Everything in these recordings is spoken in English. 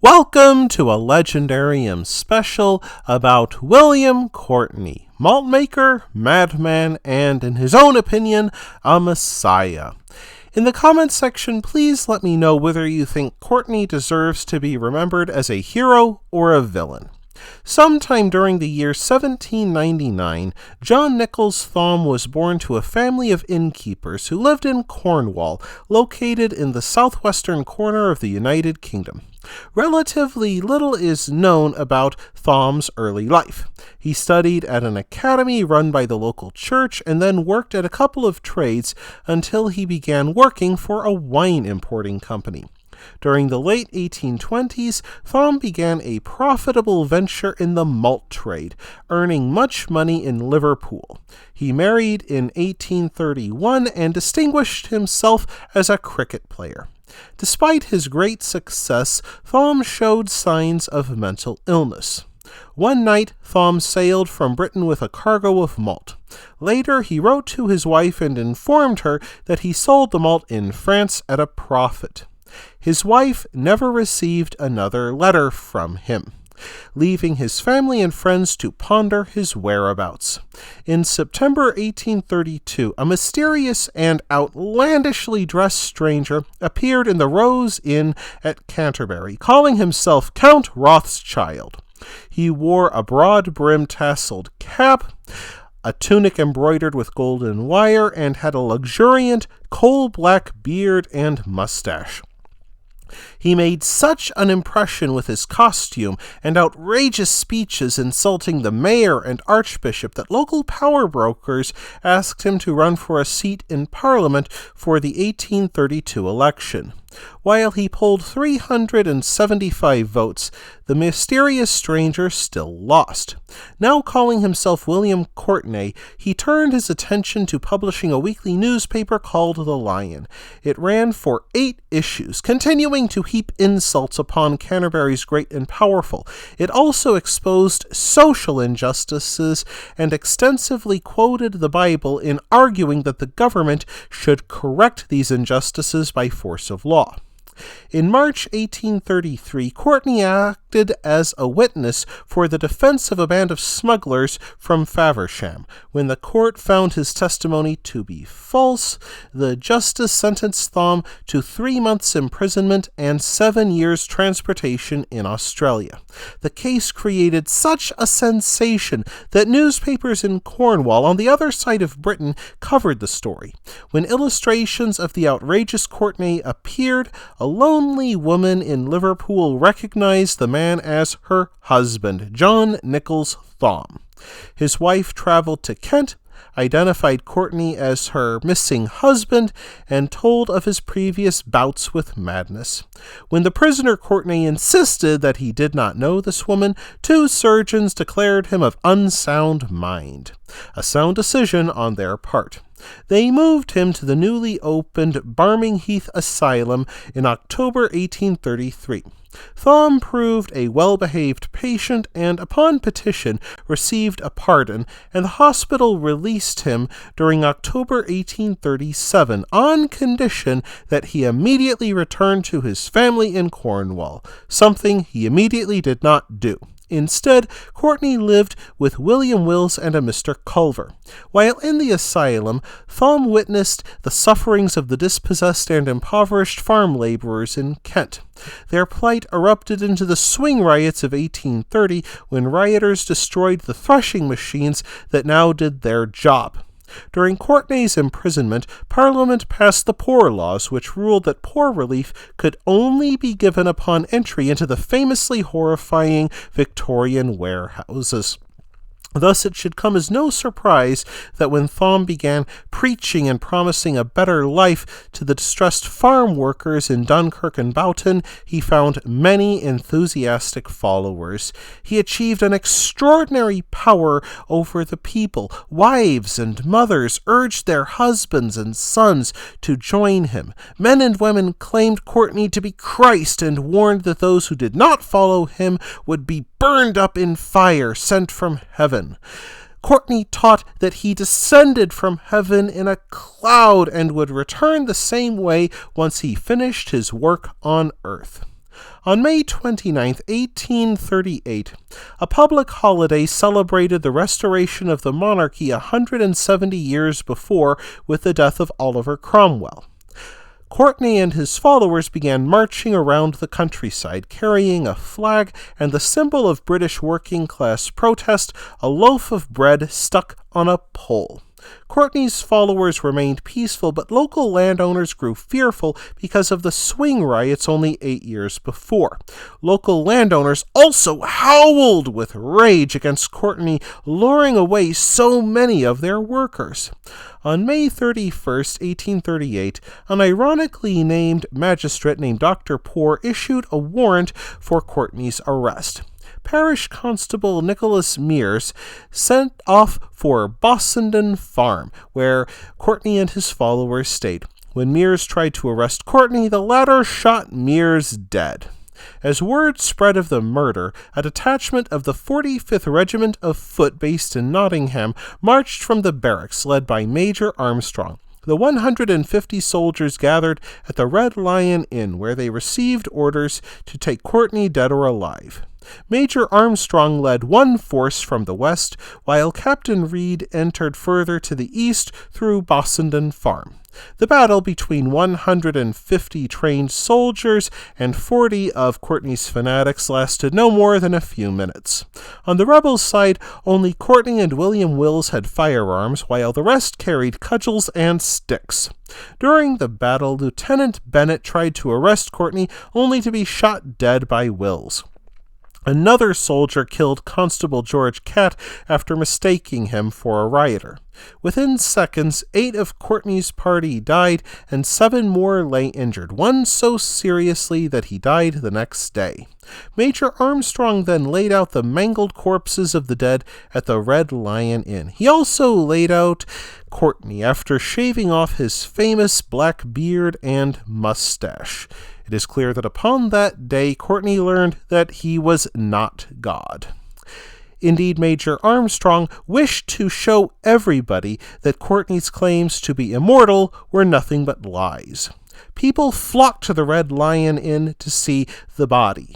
Welcome to a Legendarium special about William Courtenay, malt maker, madman, and, in his own opinion, a messiah. In the comments section, please let me know whether you think Courtenay deserves to be remembered as a hero or a villain. Sometime during the year 1799, John Nichols Thom was born to a family of innkeepers who lived in Cornwall, located in the southwestern corner of the United Kingdom. Relatively little is known about Thom's early life. He studied at an academy run by the local church and then worked at a couple of trades until he began working for a wine importing company. During the late 1820s, Thom began a profitable venture in the malt trade, earning much money in Liverpool. He married in 1831 and distinguished himself as a cricket player. Despite his great success, Thom showed signs of mental illness. One night, Thom sailed from Britain with a cargo of malt. Later, he wrote to his wife and informed her that he sold the malt in France at a profit. His wife never received another letter from him, leaving his family and friends to ponder his whereabouts. In September 1832, a mysterious and outlandishly dressed stranger appeared in the Rose Inn at Canterbury, calling himself Count Rothschild. He wore a broad-brimmed tasseled cap, a tunic embroidered with golden wire, and had a luxuriant coal-black beard and mustache. He made such an impression with his costume and outrageous speeches insulting the mayor and archbishop that local power brokers asked him to run for a seat in Parliament for the 1832 election. While he polled 375 votes, the mysterious stranger still lost. Now calling himself William Courtenay, he turned his attention to publishing a weekly newspaper called The Lion. It ran for 8 issues, continuing to heap insults upon Canterbury's great and powerful. It also exposed social injustices and extensively quoted the Bible in arguing that the government should correct these injustices by force of law. In March 1833, Courtenay acted as a witness for the defense of a band of smugglers from Faversham. When the court found his testimony to be false, the justice sentenced Thom to 3 months' imprisonment and 7 years' transportation in Australia. The case created such a sensation that newspapers in Cornwall, on the other side of Britain, covered the story. When illustrations of the outrageous Courtenay appeared, a lonely woman in Liverpool recognized the man as her husband, John Nichols Thom. His wife traveled to Kent, identified Courtenay as her missing husband, and told of his previous bouts with madness. When the prisoner Courtenay insisted that he did not know this woman, 2 surgeons declared him of unsound mind, a sound decision on their part. They moved him to the newly opened Barming Heath Asylum in October 1833. Thom proved a well-behaved patient and, upon petition, received a pardon, and the hospital released him during October 1837 on condition that he immediately return to his family in Cornwall, something he immediately did not do. Instead, Courtenay lived with William Wills and a Mr. Culver. While in the asylum, Thom witnessed the sufferings of the dispossessed and impoverished farm laborers in Kent. Their plight erupted into the swing riots of 1830 when rioters destroyed the threshing machines that now did their job. During Courtenay's imprisonment, Parliament passed the Poor Laws, which ruled that poor relief could only be given upon entry into the famously horrifying Victorian warehouses. Thus, it should come as no surprise that when Thom began preaching and promising a better life to the distressed farm workers in Dunkirk and Boughton, he found many enthusiastic followers. He achieved an extraordinary power over the people. Wives and mothers urged their husbands and sons to join him. Men and women claimed Courtenay to be Christ and warned that those who did not follow him would be burned up in fire sent from heaven. Courtenay taught that he descended from heaven in a cloud and would return the same way once he finished his work on earth. On May 29, 1838, a public holiday celebrated the restoration of the monarchy 170 years before with the death of Oliver Cromwell. Courtenay and his followers began marching around the countryside, carrying a flag and the symbol of British working-class protest, a loaf of bread stuck on a pole. Courtenay's followers remained peaceful, but local landowners grew fearful because of the swing riots only 8 years before. Local landowners also howled with rage against Courtenay, luring away so many of their workers. On May 31, 1838, an ironically named magistrate named Dr. Poor issued a warrant for Courtenay's arrest. Parish Constable Nicholas Mears sent off for Bossenden Farm, where Courtenay and his followers stayed. When Mears tried to arrest Courtenay, the latter shot Mears dead. As word spread of the murder, a detachment of the 45th Regiment of Foot based in Nottingham marched from the barracks, led by Major Armstrong. The 150 soldiers gathered at the Red Lion Inn, where they received orders to take Courtenay dead or alive. Major Armstrong led one force from the west, while Captain Reed entered further to the east through Bossenden Farm. The battle between 150 trained soldiers and 40 of Courtenay's fanatics lasted no more than a few minutes. On the rebels' side, only Courtenay and William Wills had firearms, while the rest carried cudgels and sticks. During the battle, Lieutenant Bennett tried to arrest Courtenay, only to be shot dead by Wills. Another soldier killed Constable George Catt after mistaking him for a rioter. Within seconds, 8 of Courtenay's party died and 7 more lay injured, one so seriously that he died the next day. Major Armstrong then laid out the mangled corpses of the dead at the Red Lion Inn. He also laid out Courtenay after shaving off his famous black beard and mustache. It is clear that upon that day, Courtenay learned that he was not God. Indeed, Major Armstrong wished to show everybody that Courtenay's claims to be immortal were nothing but lies. People flocked to the Red Lion Inn to see the body.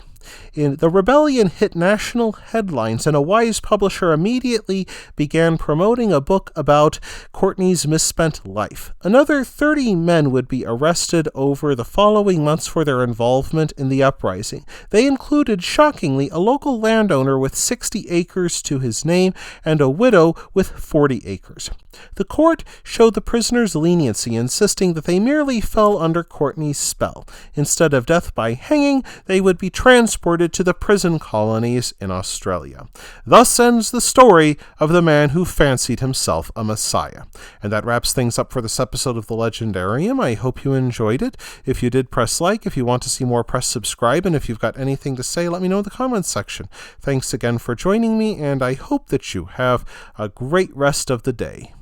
The rebellion hit national headlines, and a wise publisher immediately began promoting a book about Courtenay's misspent life. Another 30 men would be arrested over the following months for their involvement in the uprising. They included, shockingly, a local landowner with 60 acres to his name and a widow with 40 acres. The court showed the prisoners leniency, insisting that they merely fell under Courtenay's spell. Instead of death by hanging, they would be transported to the prison colonies in Australia. Thus ends the story of the man who fancied himself a messiah. And that wraps things up for this episode of The Legendarium. I hope you enjoyed it. If you did, press like. If you want to see more, press subscribe. And if you've got anything to say, let me know in the comments section. Thanks again for joining me, and I hope that you have a great rest of the day.